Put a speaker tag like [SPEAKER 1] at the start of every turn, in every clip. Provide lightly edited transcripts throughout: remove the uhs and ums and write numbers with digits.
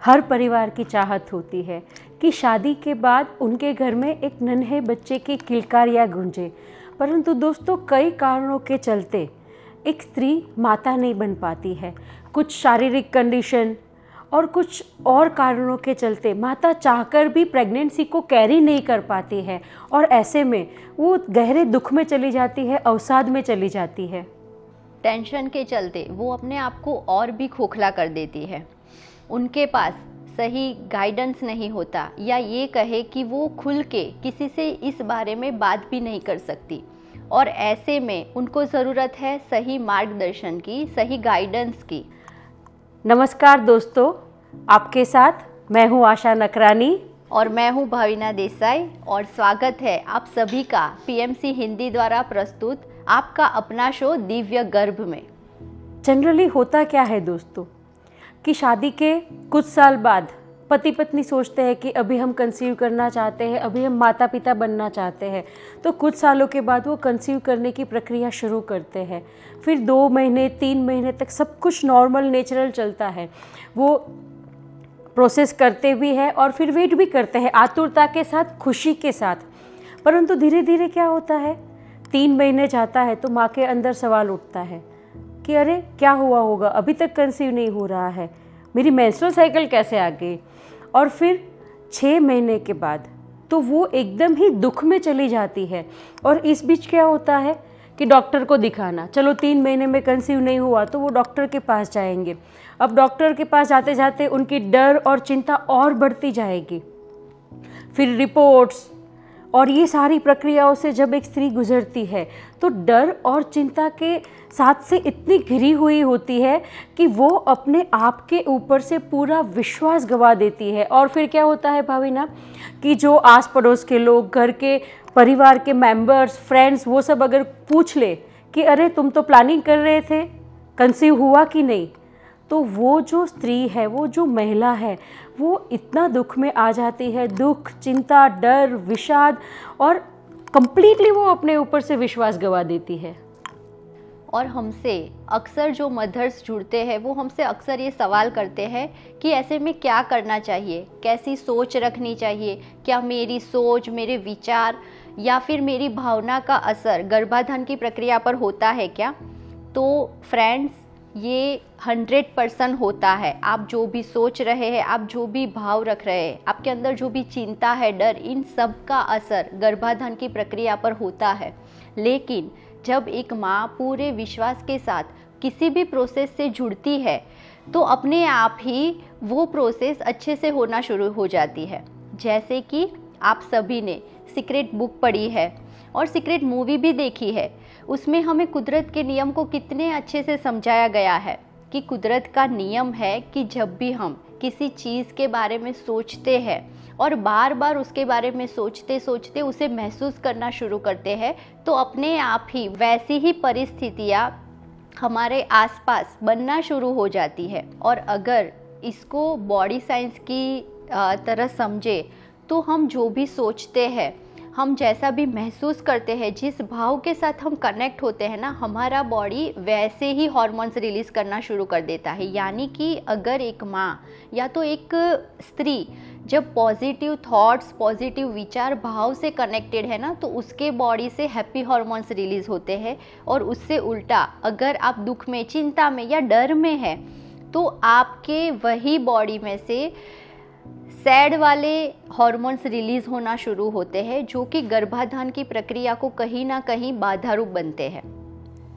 [SPEAKER 1] हर परिवार की चाहत होती है कि शादी के बाद उनके घर में एक नन्हे बच्चे की किलकारियाँ गूंजे। परंतु दोस्तों, कई कारणों के चलते एक स्त्री माता नहीं बन पाती है। कुछ शारीरिक कंडीशन और कुछ और कारणों के चलते माता चाहकर भी प्रेगनेंसी को कैरी नहीं कर पाती है और ऐसे में वो गहरे दुख में चली जाती है, अवसाद में चली जाती है।
[SPEAKER 2] टेंशन के चलते वो अपने आप को और भी खोखला कर देती है। उनके पास सही गाइडेंस नहीं होता, या ये कहे कि वो खुल के किसी से इस बारे में बात भी नहीं कर सकती। और ऐसे में उनको ज़रूरत है सही मार्गदर्शन की, सही गाइडेंस की।
[SPEAKER 1] नमस्कार दोस्तों, आपके साथ मैं हूँ आशा नकरानी
[SPEAKER 2] और मैं हूँ भाविना देसाई, और स्वागत है आप सभी का पीएमसी हिंदी द्वारा प्रस्तुत आपका अपना शो दिव्य गर्भ में।
[SPEAKER 1] जनरली होता क्या है दोस्तों कि शादी के कुछ साल बाद पति पत्नी सोचते हैं कि अभी हम कंसीव करना चाहते हैं, अभी हम माता पिता बनना चाहते हैं। तो कुछ सालों के बाद वो कंसीव करने की प्रक्रिया शुरू करते हैं। फिर 2 महीने 3 महीने तक सब कुछ नॉर्मल नेचुरल चलता है। वो प्रोसेस करते भी हैं और फिर वेट भी करते हैं आतुरता के साथ, खुशी के साथ। परंतु धीरे धीरे क्या होता है, 3 महीने जाता है तो माँ के अंदर सवाल उठता है कि अरे क्या हुआ होगा, अभी तक कंसीव नहीं हो रहा है, मेरी मेंस्ट्रुअल साइकिल कैसे आ गई। और फिर 6 महीने के बाद तो वो एकदम ही दुख में चली जाती है। और इस बीच क्या होता है कि डॉक्टर को दिखाना, चलो 3 महीने में कंसीव नहीं हुआ तो वो डॉक्टर के पास जाएंगे। अब डॉक्टर के पास जाते जाते उनकी डर और चिंता और बढ़ती जाएगी। फिर रिपोर्ट्स और ये सारी प्रक्रियाओं से जब एक स्त्री गुजरती है तो डर और चिंता के साथ से इतनी घिरी हुई होती है कि वो अपने आप के ऊपर से पूरा विश्वास गंवा देती है। और फिर क्या होता है भाविना कि जो आस पड़ोस के लोग, घर के परिवार के मेंबर्स, फ्रेंड्स, वो सब अगर पूछ ले कि अरे तुम तो प्लानिंग कर रहे थे, कंसीव हुआ कि नहीं, तो वो जो स्त्री है, वो जो महिला है, वो इतना दुख में आ जाती है। दुख, चिंता, डर, विषाद, और कंप्लीटली वो अपने ऊपर से विश्वास गंवा देती है।
[SPEAKER 2] और हमसे अक्सर जो मदर्स जुड़ते हैं वो हमसे अक्सर ये सवाल करते हैं कि ऐसे में क्या करना चाहिए, कैसी सोच रखनी चाहिए, क्या मेरी सोच, मेरे विचार या फिर मेरी भावना का असर गर्भाधान की प्रक्रिया पर होता है क्या। तो फ्रेंड्स, ये 100% होता है। आप जो भी सोच रहे हैं, आप जो भी भाव रख रहे हैं, आपके अंदर जो भी चिंता है, डर, इन सब का असर गर्भाधान की प्रक्रिया पर होता है। लेकिन जब एक माँ पूरे विश्वास के साथ किसी भी प्रोसेस से जुड़ती है तो अपने आप ही वो प्रोसेस अच्छे से होना शुरू हो जाती है। जैसे कि आप सभी ने सीक्रेट बुक पढ़ी है और सीक्रेट मूवी भी देखी है। उसमें हमें कुदरत के नियम को कितने अच्छे से समझाया गया है कि कुदरत का नियम है कि जब भी हम किसी चीज़ के बारे में सोचते हैं और बार बार उसके बारे में सोचते सोचते उसे महसूस करना शुरू करते हैं तो अपने आप ही वैसी ही परिस्थितियाँ हमारे आसपास बनना शुरू हो जाती है। और अगर इसको बॉडी साइंस की तरह समझे तो हम जो भी सोचते हैं, हम जैसा भी महसूस करते हैं, जिस भाव के साथ हम कनेक्ट होते हैं ना, हमारा बॉडी वैसे ही हार्मोन्स रिलीज़ करना शुरू कर देता है। यानी कि अगर एक माँ या तो एक स्त्री जब पॉजिटिव थॉट्स, पॉजिटिव विचार, भाव से कनेक्टेड है ना, तो उसके बॉडी से हैप्पी हार्मोन्स रिलीज़ होते हैं। और उससे उल्टा अगर आप दुख में, चिंता में या डर में है तो आपके वही बॉडी में से सैड वाले हार्मोन्स रिलीज़ होना शुरू होते हैं, जो कि गर्भाधान की प्रक्रिया को कहीं ना कहीं बाधा रूप बनते हैं।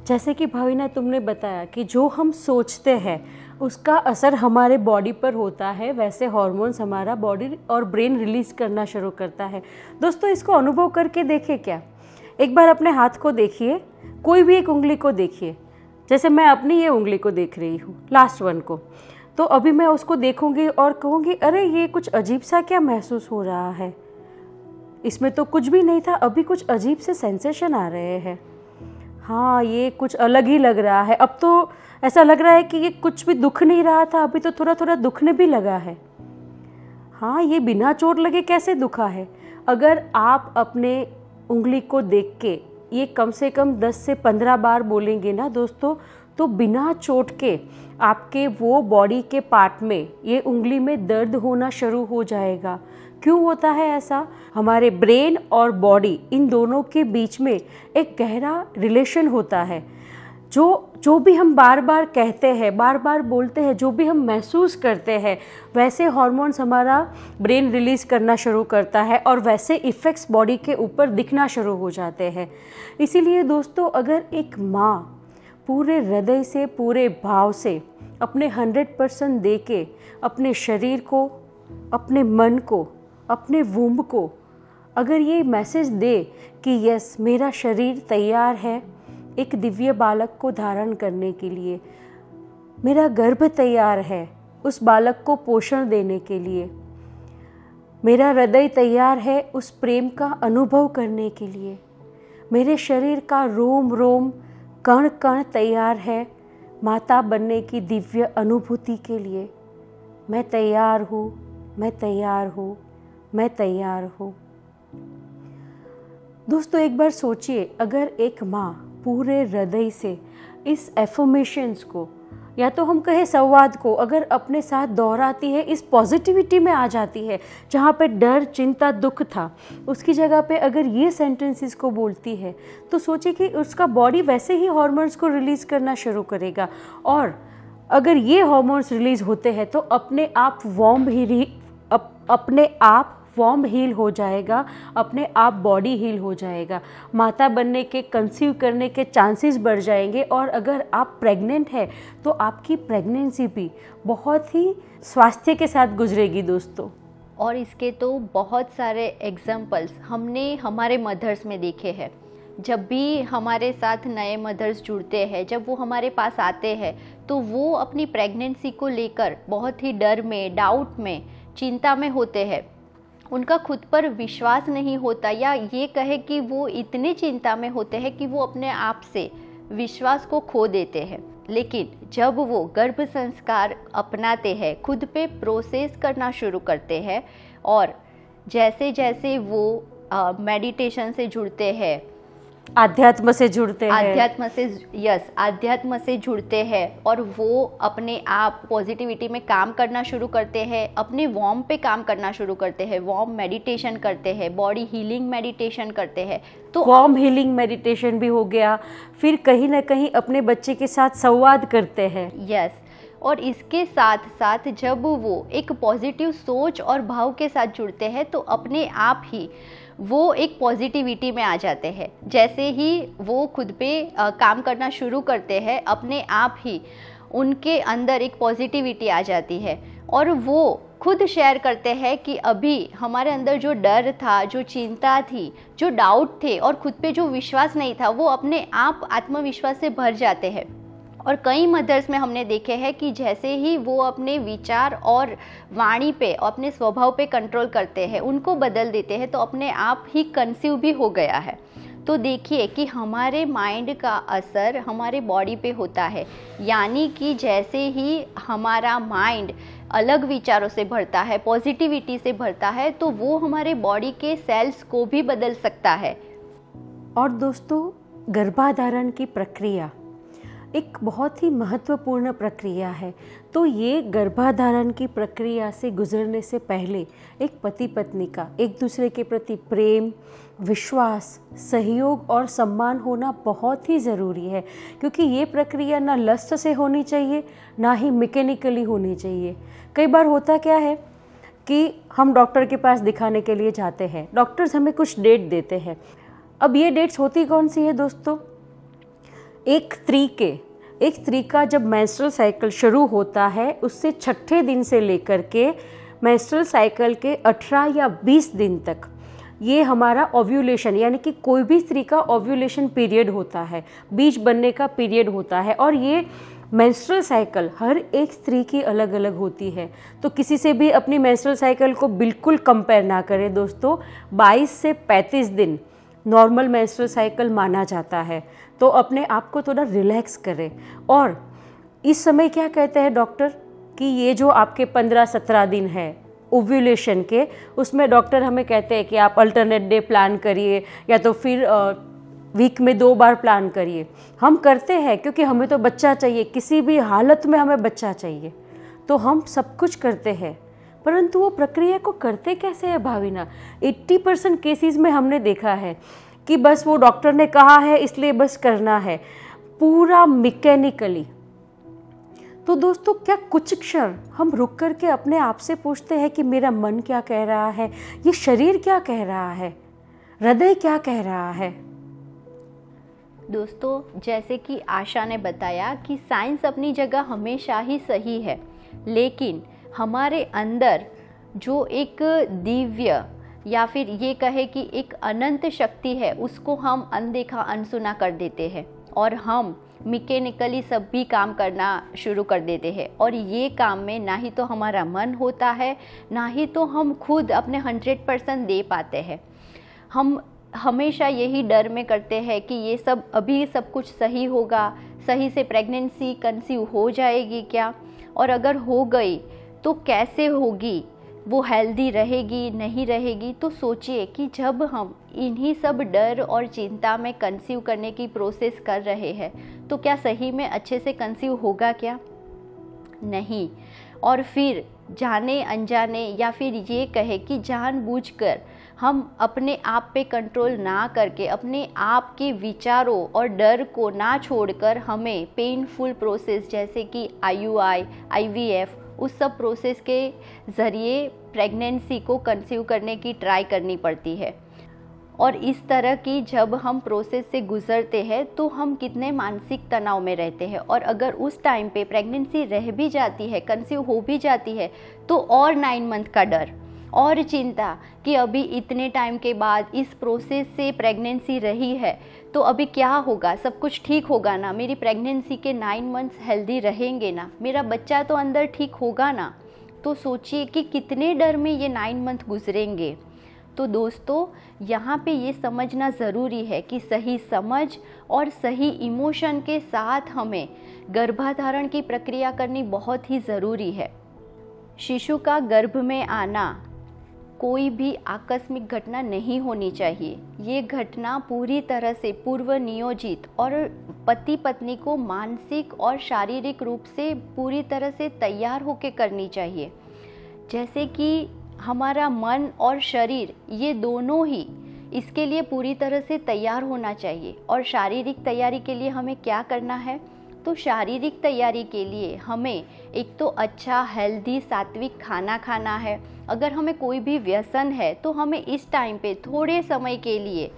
[SPEAKER 1] जैसे कि भाविना तुमने बताया कि जो हम सोचते हैं उसका असर हमारे बॉडी पर होता है, वैसे हार्मोन्स हमारा बॉडी और ब्रेन रिलीज़ करना शुरू करता है। दोस्तों, इसको अनुभव करके देखिए क्या। एक बार अपने हाथ को देखिए, कोई भी एक उंगली को देखिए। जैसे मैं अपनी ये उंगली को देख रही हूँ, लास्ट वन को, तो अभी मैं उसको देखूंगी और कहूँगी अरे ये कुछ अजीब सा क्या महसूस हो रहा है, इसमें तो कुछ भी नहीं था, अभी कुछ अजीब से सेंसेशन आ रहे हैं। हाँ, ये कुछ अलग ही लग रहा है। अब तो ऐसा लग रहा है कि ये कुछ भी दुख नहीं रहा था, अभी तो थोड़ा थोड़ा दुखने भी लगा है। हाँ, ये बिना चोट लगे कैसे दुखा है। अगर आप अपने उंगली को देख के ये कम से कम 10 से 15 बार बोलेंगे ना दोस्तों, तो बिना चोट के आपके वो बॉडी के पार्ट में ये उंगली में दर्द होना शुरू हो जाएगा। क्यों होता है ऐसा? हमारे ब्रेन और बॉडी इन दोनों के बीच में एक गहरा रिलेशन होता है। जो भी हम बार बार कहते हैं, बार बार बोलते हैं, जो भी हम महसूस करते हैं, वैसे हार्मोन्स हमारा ब्रेन रिलीज़ करना शुरू करता है और वैसे इफ़ेक्ट्स बॉडी के ऊपर दिखना शुरू हो जाते हैं। इसीलिए दोस्तों, अगर एक माँ पूरे हृदय से, पूरे भाव से अपने 100% दे के अपने शरीर को, अपने मन को, अपने वूम्ब को अगर ये मैसेज दे कि यस, मेरा शरीर तैयार है एक दिव्य बालक को धारण करने के लिए, मेरा गर्भ तैयार है उस बालक को पोषण देने के लिए, मेरा हृदय तैयार है उस प्रेम का अनुभव करने के लिए, मेरे शरीर का रोम रोम, कण कण तैयार है माता बनने की दिव्य अनुभूति के लिए। मैं तैयार हूँ, मैं तैयार हूँ, मैं तैयार हूँ। दोस्तों, एक बार सोचिए, अगर एक माँ पूरे हृदय से इस एफर्मेशंस को, या तो हम कहें संवाद को, अगर अपने साथ दोहराती है, इस पॉजिटिविटी में आ जाती है, जहाँ पे डर, चिंता, दुख था, उसकी जगह पे अगर ये सेंटेंसेस को बोलती है, तो सोचिए कि उसका बॉडी वैसे ही हार्मोन्स को रिलीज़ करना शुरू करेगा। और अगर ये हार्मोन्स रिलीज़ होते हैं तो अपने आप वॉर्म हील हो जाएगा, अपने आप बॉडी हील हो जाएगा, माता बनने के, कंसीव करने के चांसेस बढ़ जाएंगे। और अगर आप प्रेग्नेंट है तो आपकी प्रेगनेंसी भी बहुत ही स्वास्थ्य के साथ गुजरेगी दोस्तों।
[SPEAKER 2] और इसके तो बहुत सारे एग्जाम्पल्स हमने हमारे मदर्स में देखे हैं। जब भी हमारे साथ नए मदर्स जुड़ते हैं, जब वो हमारे पास आते हैं, तो वो अपनी प्रेगनेंसी को लेकर बहुत ही डर में, डाउट में, चिंता में होते हैं। उनका खुद पर विश्वास नहीं होता, या ये कहे कि वो इतने चिंता में होते हैं कि वो अपने आप से विश्वास को खो देते हैं। लेकिन जब वो गर्भ संस्कार अपनाते हैं, खुद पे प्रोसेस करना शुरू करते हैं, और जैसे जैसे वो मेडिटेशन से जुड़ते हैं,
[SPEAKER 1] आध्यात्म से जुड़ते हैं, आध्यात्म
[SPEAKER 2] से जुड़ते हैं, और वो अपने आप पॉजिटिविटी में काम करना शुरू करते हैं, अपने वॉर्म पे काम करना शुरू करते हैं, वॉर्म मेडिटेशन करते हैं, बॉडी हीलिंग मेडिटेशन करते हैं। तो
[SPEAKER 1] वॉर्म हीलिंग मेडिटेशन भी हो गया, फिर कहीं ना कहीं अपने बच्चे के साथ संवाद करते हैं।
[SPEAKER 2] यस, और इसके साथ साथ जब वो एक पॉजिटिव सोच और भाव के साथ जुड़ते हैं, तो अपने आप ही वो एक पॉजिटिविटी में आ जाते हैं। जैसे ही वो खुद पे काम करना शुरू करते हैं, अपने आप ही उनके अंदर एक पॉजिटिविटी आ जाती है, और वो खुद शेयर करते हैं कि अभी हमारे अंदर जो डर था, जो चिंता थी, जो डाउट थे, और खुद पे जो विश्वास नहीं था, वो अपने आप आत्मविश्वास से भर जाते हैं। और कई मदर्स में हमने देखे हैं कि जैसे ही वो अपने विचार और वाणी पे, अपने स्वभाव पे कंट्रोल करते हैं, उनको बदल देते हैं, तो अपने आप ही कंसीव भी हो गया है। तो देखिए कि हमारे माइंड का असर हमारे बॉडी पे होता है, यानी कि जैसे ही हमारा माइंड अलग विचारों से भरता है, पॉजिटिविटी से भरता है, तो वो हमारे बॉडी के सेल्स को भी बदल सकता है।
[SPEAKER 1] और दोस्तों, गर्भाधारण की प्रक्रिया एक बहुत ही महत्वपूर्ण प्रक्रिया है। तो ये गर्भाधारण की प्रक्रिया से गुजरने से पहले एक पति पत्नी का एक दूसरे के प्रति प्रेम, विश्वास, सहयोग और सम्मान होना बहुत ही ज़रूरी है, क्योंकि ये प्रक्रिया ना लस्ट से होनी चाहिए, ना ही मैकेनिकली होनी चाहिए। कई बार होता क्या है कि हम डॉक्टर के पास दिखाने के लिए जाते हैं, डॉक्टर्स हमें कुछ डेट देते हैं। अब ये डेट्स होती कौन सी है दोस्तों? एक स्त्री का जब मेंस्ट्रुअल साइकिल शुरू होता है, उससे छठे दिन से लेकर के मेंस्ट्रुअल साइकिल के 18 या 20 दिन तक ये हमारा ओव्यूलेशन, यानी कि कोई भी स्त्री का ओव्यूलेशन पीरियड होता है, बीज बनने का पीरियड होता है। और ये मेंस्ट्रुअल साइकिल हर एक स्त्री की अलग अलग होती है, तो किसी से भी अपनी मेंस्ट्रुअल साइकिल को बिल्कुल कंपेयर ना करें दोस्तों। 22 से 35 दिन नॉर्मल मेंस्ट्रुअल साइकिल माना जाता है, तो अपने आप को थोड़ा रिलैक्स करें। और इस समय क्या कहते हैं डॉक्टर कि ये जो आपके 15-17 दिन है ओव्यूलेशन के, उसमें डॉक्टर हमें कहते हैं कि आप अल्टरनेट डे प्लान करिए, या तो फिर वीक में 2 बार प्लान करिए। हम करते हैं क्योंकि हमें तो बच्चा चाहिए, किसी भी हालत में हमें बच्चा चाहिए, तो हम सब कुछ करते हैं, परंतु वो प्रक्रिया को करते कैसे है भाविना? 80% केसेस में हमने देखा है कि बस वो डॉक्टर ने कहा है इसलिए बस करना है, पूरा मैकेनिकली। तो दोस्तों, क्या कुछ क्षण हम रुक करके अपने आप से पूछते हैं कि मेरा मन क्या कह रहा है, ये शरीर क्या कह रहा है, हृदय क्या कह रहा है?
[SPEAKER 2] दोस्तों, जैसे कि आशा ने बताया कि साइंस अपनी जगह हमेशा ही सही है, लेकिन हमारे अंदर जो एक दिव्य या फिर ये कहे कि एक अनंत शक्ति है, उसको हम अनदेखा अनसुना कर देते हैं और हम मैकेनिकली सब भी काम करना शुरू कर देते हैं। और ये काम में ना ही तो हमारा मन होता है, ना ही तो हम खुद अपने 100% दे पाते हैं। हम हमेशा यही डर में करते हैं कि ये सब अभी सब कुछ सही होगा, सही से प्रेगनेंसी कंसीव हो जाएगी क्या, और अगर हो गई तो कैसे होगी, वो हेल्दी रहेगी नहीं रहेगी। तो सोचिए कि जब हम इन्हीं सब डर और चिंता में कंसीव करने की प्रोसेस कर रहे हैं, तो क्या सही में अच्छे से कंसीव होगा क्या? नहीं। और फिर जाने अनजाने या फिर ये कहे कि जानबूझकर हम अपने आप पे कंट्रोल ना करके, अपने आप के विचारों और डर को ना छोड़कर हमें पेनफुल प्रोसेस जैसे कि IUI, IVF, उस सब प्रोसेस के ज़रिए प्रेगनेंसी को कंसीव करने की ट्राई करनी पड़ती है। और इस तरह की जब हम प्रोसेस से गुज़रते हैं तो हम कितने मानसिक तनाव में रहते हैं, और अगर उस टाइम पे प्रेगनेंसी रह भी जाती है, कंसीव हो भी जाती है, तो और 9 मंथ का डर और चिंता कि अभी इतने टाइम के बाद इस प्रोसेस से प्रेगनेंसी रही है तो अभी क्या होगा, सब कुछ ठीक होगा ना, मेरी प्रेगनेंसी के 9 मंथ्स हेल्दी रहेंगे ना, मेरा बच्चा तो अंदर ठीक होगा ना। तो सोचिए कि कितने डर में ये 9 मंथ गुजरेंगे। तो दोस्तों, यहाँ पे ये समझना ज़रूरी है कि सही समझ और सही इमोशन के साथ हमें गर्भाधारण की प्रक्रिया करनी बहुत ही ज़रूरी है। शिशु का गर्भ में आना कोई भी आकस्मिक घटना नहीं होनी चाहिए। ये घटना पूरी तरह से पूर्व नियोजित और पति पत्नी को मानसिक और शारीरिक रूप से पूरी तरह से तैयार होकर करनी चाहिए। जैसे कि हमारा मन और शरीर ये दोनों ही इसके लिए पूरी तरह से तैयार होना चाहिए। और शारीरिक तैयारी के लिए हमें क्या करना है? तो शारीरिक तैयारी के लिए हमें एक तो अच्छा हेल्दी सात्विक खाना खाना है। अगर हमें कोई भी व्यसन है तो हमें इस टाइम पे थोड़े समय के लिए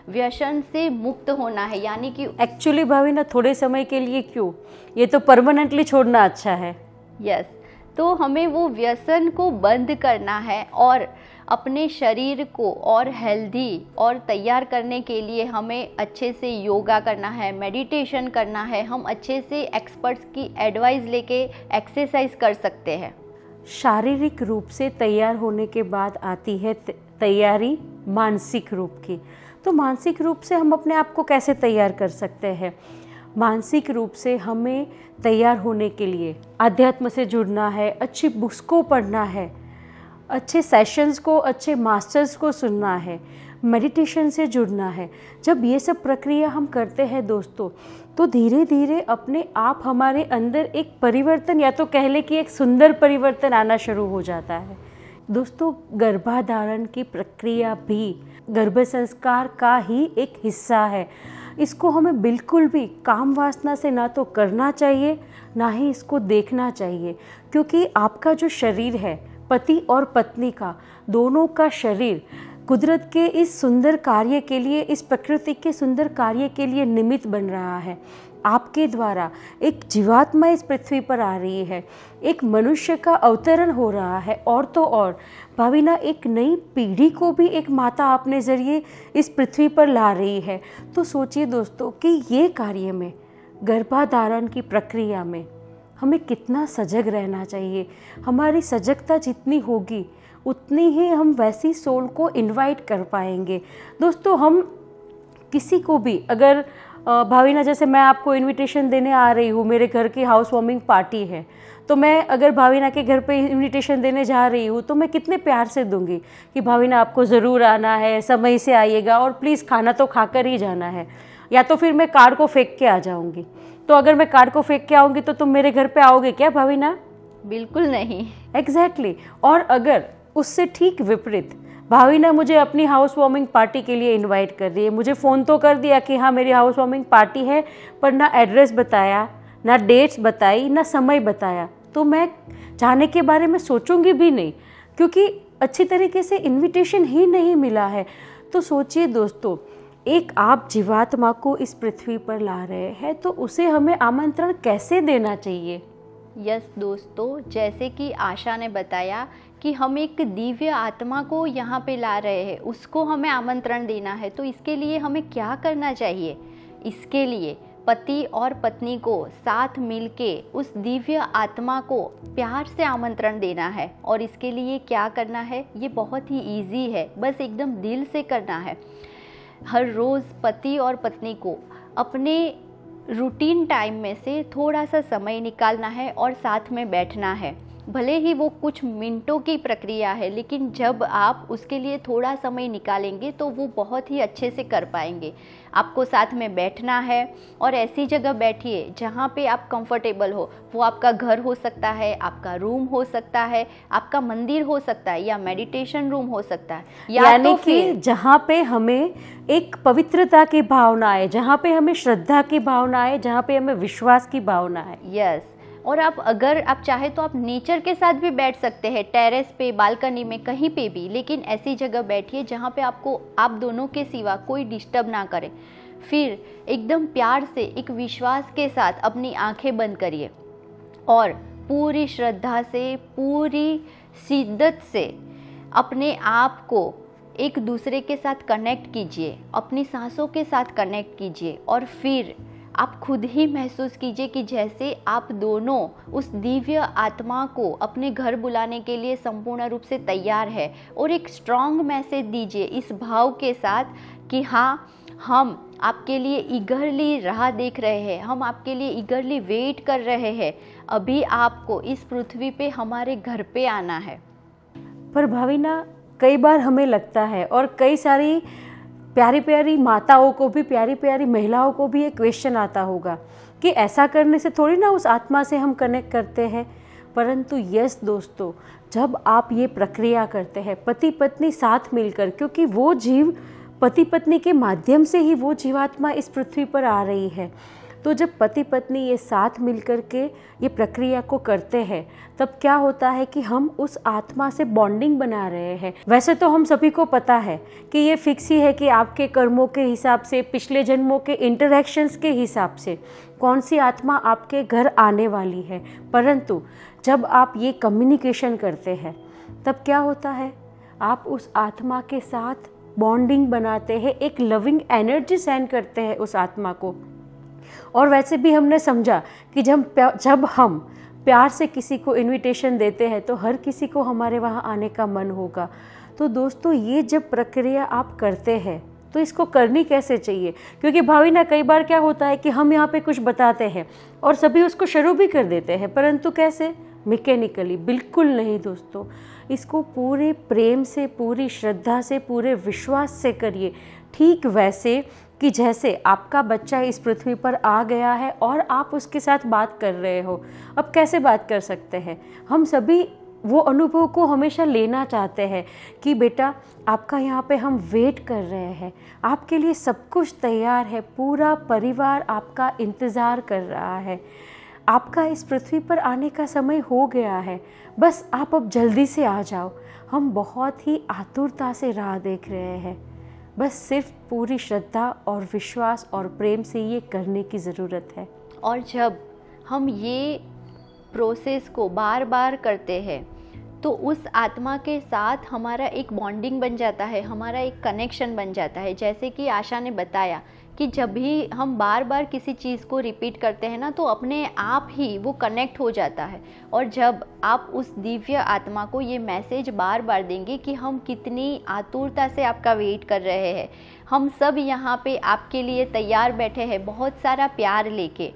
[SPEAKER 2] व्यसन से मुक्त होना है। यानी कि
[SPEAKER 1] एक्चुअली भाविना, थोड़े समय के लिए क्यों, ये तो परमानेंटली छोड़ना अच्छा है।
[SPEAKER 2] यस, तो हमें वो व्यसन को बंद करना है और अपने शरीर को और हेल्दी और तैयार करने के लिए हमें अच्छे से योगा करना है, मेडिटेशन करना है। हम अच्छे से एक्सपर्ट्स की एडवाइस लेके एक्सरसाइज कर सकते हैं।
[SPEAKER 1] शारीरिक रूप से तैयार होने के बाद आती है तैयारी मानसिक रूप की। तो मानसिक रूप से हम अपने आप को कैसे तैयार कर सकते हैं? मानसिक रूप से हमें तैयार होने के लिए अध्यात्म से जुड़ना है, अच्छी बुक्स को पढ़ना है, अच्छे सेशंस को, अच्छे मास्टर्स को सुनना है, मेडिटेशन से जुड़ना है। जब ये सब प्रक्रिया हम करते हैं दोस्तों, तो धीरे धीरे अपने आप हमारे अंदर एक परिवर्तन, या तो कह ले कि एक सुंदर परिवर्तन आना शुरू हो जाता है। दोस्तों, गर्भाधारण की प्रक्रिया भी गर्भ संस्कार का ही एक हिस्सा है। इसको हमें बिल्कुल भी काम वासना से ना तो करना चाहिए, ना ही इसको देखना चाहिए, क्योंकि आपका जो शरीर है, पति और पत्नी का, दोनों का शरीर कुदरत के इस सुंदर कार्य के लिए, इस प्रकृति के सुंदर कार्य के लिए निमित्त बन रहा है। आपके द्वारा एक जीवात्मा इस पृथ्वी पर आ रही है, एक मनुष्य का अवतरण हो रहा है, और तो और भाविना एक नई पीढ़ी को भी एक माता अपने ज़रिए इस पृथ्वी पर ला रही है। तो सोचिए दोस्तों कि ये कार्य में, गर्भाधारण की प्रक्रिया में हमें कितना सजग रहना चाहिए। हमारी सजगता जितनी होगी उतनी ही हम वैसी सोल को इनवाइट कर पाएंगे। दोस्तों, हम किसी को भी अगर भाविना जैसे मैं आपको इनविटेशन देने आ रही हूँ, मेरे घर की हाउस वार्मिंग पार्टी है, तो मैं अगर भाविना के घर पे इनविटेशन देने जा रही हूँ तो मैं कितने प्यार से दूंगी कि भाविना आपको ज़रूर आना है, समय से आइएगा और प्लीज़ खाना तो खाकर ही जाना है। या तो फिर मैं कार्ड को फेंक के आ जाऊँगी। तो अगर मैं कार्ड को फेंक के आऊँगी तो तुम मेरे घर पे आओगे क्या भाविना?
[SPEAKER 2] बिल्कुल नहीं।
[SPEAKER 1] एग्जैक्टली और अगर उससे ठीक विपरीत भाविना मुझे अपनी हाउस वार्मिंग पार्टी के लिए इनवाइट कर रही है, मुझे फ़ोन तो कर दिया कि हाँ मेरी हाउस वार्मिंग पार्टी है, पर ना एड्रेस बताया, ना डेट्स बताई, ना समय बताया, तो मैं जाने के बारे में सोचूंगी भी नहीं, क्योंकि अच्छी तरीके से इनविटेशन ही नहीं मिला है। तो सोचिए दोस्तों, एक आप जीवात्मा को इस पृथ्वी पर ला रहे हैं तो उसे हमें आमंत्रण कैसे देना चाहिए?
[SPEAKER 2] यस दोस्तों, जैसे कि आशा ने बताया कि हम एक दिव्य आत्मा को यहाँ पे ला रहे हैं, उसको हमें आमंत्रण देना है, तो इसके लिए हमें क्या करना चाहिए? इसके लिए पति और पत्नी को साथ मिलके उस दिव्य आत्मा को प्यार से आमंत्रण देना है। और इसके लिए क्या करना है? ये बहुत ही इजी है, बस एकदम दिल से करना है। हर रोज़ पति और पत्नी को अपने रूटीन टाइम में से थोड़ा सा समय निकालना है और साथ में बैठना है। भले ही वो कुछ मिनटों की प्रक्रिया है, लेकिन जब आप उसके लिए थोड़ा समय निकालेंगे तो वो बहुत ही अच्छे से कर पाएंगे। आपको साथ में बैठना है और ऐसी जगह बैठिए जहाँ पे आप कंफर्टेबल हो। वो आपका घर हो सकता है, आपका रूम हो सकता है, आपका मंदिर हो सकता है, या मेडिटेशन रूम हो सकता है, या
[SPEAKER 1] यानी
[SPEAKER 2] तो
[SPEAKER 1] कि जहाँ पे हमें एक पवित्रता की भावना है, जहाँ पे हमें श्रद्धा की भावना है, जहाँ पे हमें विश्वास की भावना है।
[SPEAKER 2] यस। और आप अगर आप चाहे तो आप नेचर के साथ भी बैठ सकते हैं, टेरेस पे, बालकनी में, कहीं पे भी, लेकिन ऐसी जगह बैठिए जहाँ पे आपको आप दोनों के सिवा कोई डिस्टर्ब ना करे। फिर एकदम प्यार से, एक विश्वास के साथ अपनी आंखें बंद करिए और पूरी श्रद्धा से, पूरी शिद्दत से अपने आप को एक दूसरे के साथ कनेक्ट कीजिए, अपनी सांसों के साथ कनेक्ट कीजिए और फिर आप खुद ही महसूस कीजिए कि जैसे आप दोनों उस दिव्य आत्मा को अपने घर बुलाने के लिए संपूर्ण रूप से तैयार है। और एक स्ट्रॉन्ग मैसेज दीजिए इस भाव के साथ कि हाँ, हम आपके लिए ईगरली राह देख रहे हैं, हम आपके लिए ईगरली वेट कर रहे हैं, अभी आपको इस पृथ्वी पे हमारे घर पे आना है।
[SPEAKER 1] पर भाविना, कई बार हमें लगता है और कई सारी प्यारी प्यारी माताओं को भी, प्यारी प्यारी महिलाओं को भी एक क्वेश्चन आता होगा कि ऐसा करने से थोड़ी ना उस आत्मा से हम कनेक्ट करते हैं। परंतु यस दोस्तों, जब आप ये प्रक्रिया करते हैं पति पत्नी साथ मिलकर, क्योंकि वो जीव पति पत्नी के माध्यम से ही वो जीवात्मा इस पृथ्वी पर आ रही है, तो जब पति पत्नी ये साथ मिलकर के ये प्रक्रिया को करते हैं तब क्या होता है कि हम उस आत्मा से बॉन्डिंग बना रहे हैं। वैसे तो हम सभी को पता है कि ये फिक्स ही है कि आपके कर्मों के हिसाब से, पिछले जन्मों के इंटरैक्शंस के हिसाब से कौन सी आत्मा आपके घर आने वाली है। परंतु जब आप ये कम्युनिकेशन करते हैं तब क्या होता है, आप उस आत्मा के साथ बॉन्डिंग बनाते हैं, एक लविंग एनर्जी सेंड करते हैं उस आत्मा को। और वैसे भी हमने समझा कि जब हम प्यार से किसी को इनविटेशन देते हैं तो हर किसी को हमारे वहाँ आने का मन होगा। तो दोस्तों, ये जब प्रक्रिया आप करते हैं तो इसको करनी कैसे चाहिए? क्योंकि भाविना, कई बार क्या होता है कि हम यहाँ पे कुछ बताते हैं और सभी उसको शुरू भी कर देते हैं, परंतु कैसे? मैकेनिकली। बिल्कुल नहीं दोस्तों, इसको पूरे प्रेम से, पूरी श्रद्धा से, पूरे विश्वास से करिए। ठीक वैसे कि जैसे आपका बच्चा इस पृथ्वी पर आ गया है और आप उसके साथ बात कर रहे हो। अब कैसे बात कर सकते हैं? हम सभी वो अनुभव को हमेशा लेना चाहते हैं कि बेटा, आपका यहाँ पे हम वेट कर रहे हैं, आपके लिए सब कुछ तैयार है, पूरा परिवार आपका इंतज़ार कर रहा है, आपका इस पृथ्वी पर आने का समय हो गया है, बस आप अब जल्दी से आ जाओ। हम बहुत ही आतुरता से राह देख रहे हैं। बस सिर्फ पूरी श्रद्धा और विश्वास और प्रेम से ये करने की ज़रूरत है।
[SPEAKER 2] और जब हम ये प्रोसेस को बार बार करते हैं तो उस आत्मा के साथ हमारा एक बॉन्डिंग बन जाता है, हमारा एक कनेक्शन बन जाता है। जैसे कि आशा ने बताया कि जब भी हम बार बार किसी चीज़ को रिपीट करते हैं ना, तो अपने आप ही वो कनेक्ट हो जाता है। और जब आप उस दिव्य आत्मा को ये मैसेज बार बार देंगे कि हम कितनी आतुरता से आपका वेट कर रहे हैं, हम सब यहाँ पे आपके लिए तैयार बैठे हैं बहुत सारा प्यार लेके,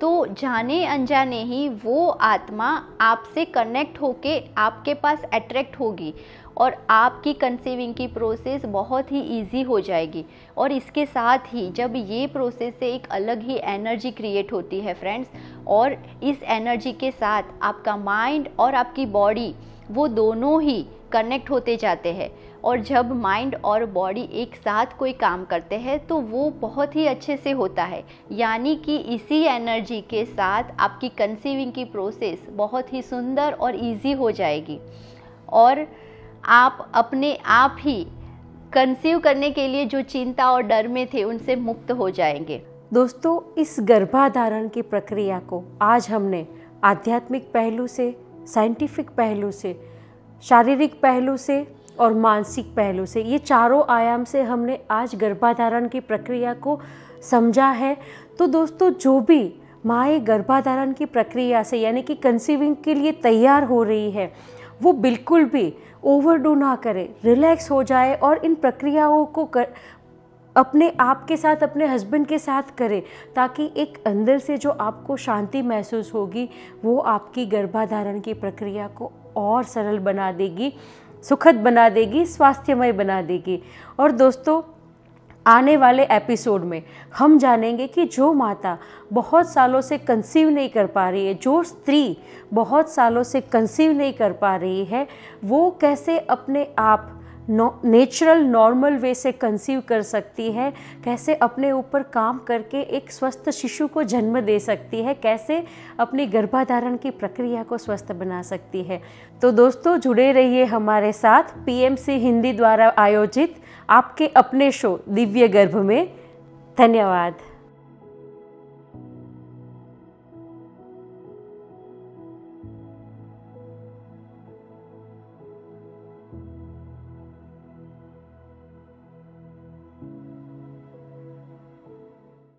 [SPEAKER 2] तो जाने अनजाने ही वो आत्मा आपसे कनेक्ट होके आपके पास अट्रैक्ट होगी और आपकी कंसीविंग की प्रोसेस बहुत ही इजी हो जाएगी। और इसके साथ ही जब ये प्रोसेस से एक अलग ही एनर्जी क्रिएट होती है फ्रेंड्स, और इस एनर्जी के साथ आपका माइंड और आपकी बॉडी वो दोनों ही कनेक्ट होते जाते हैं। और जब माइंड और बॉडी एक साथ कोई काम करते हैं तो वो बहुत ही अच्छे से होता है। यानी कि इसी एनर्जी के साथ आपकी कंसीविंग की प्रोसेस बहुत ही सुंदर और इजी हो जाएगी और आप अपने आप ही कंसीव करने के लिए जो चिंता और डर में थे उनसे मुक्त हो जाएंगे।
[SPEAKER 1] दोस्तों, इस गर्भाधारण की प्रक्रिया को आज हमने आध्यात्मिक पहलू से, साइंटिफिक पहलू से, शारीरिक पहलू से और मानसिक पहलू से, ये चारों आयाम से हमने आज गर्भाधारण की प्रक्रिया को समझा है। तो दोस्तों, जो भी माँ गर्भाधारण की प्रक्रिया से यानी कि कंसीविंग के लिए तैयार हो रही है, वो बिल्कुल भी ओवरडू ना करे, रिलैक्स हो जाए और इन प्रक्रियाओं को अपने आप के साथ, अपने हस्बैंड के साथ करें, ताकि एक अंदर से जो आपको शांति महसूस होगी वो आपकी गर्भाधारण की प्रक्रिया को और सरल बना देगी, सुखद बना देगी, स्वास्थ्यमय बना देगी। और दोस्तों, आने वाले एपिसोड में हम जानेंगे कि जो माता बहुत सालों से कंसीव नहीं कर पा रही है, जो स्त्री बहुत सालों से कंसीव नहीं कर पा रही है, वो कैसे अपने आप नेचुरल नॉर्मल वे से कंसीव कर सकती है, कैसे अपने ऊपर काम करके एक स्वस्थ शिशु को जन्म दे सकती है, कैसे अपनी गर्भाधारण की प्रक्रिया को स्वस्थ बना सकती है। तो दोस्तों, जुड़े रहिए हमारे साथ PMC हिंदी द्वारा आयोजित आपके अपने शो दिव्य गर्भ में। धन्यवाद।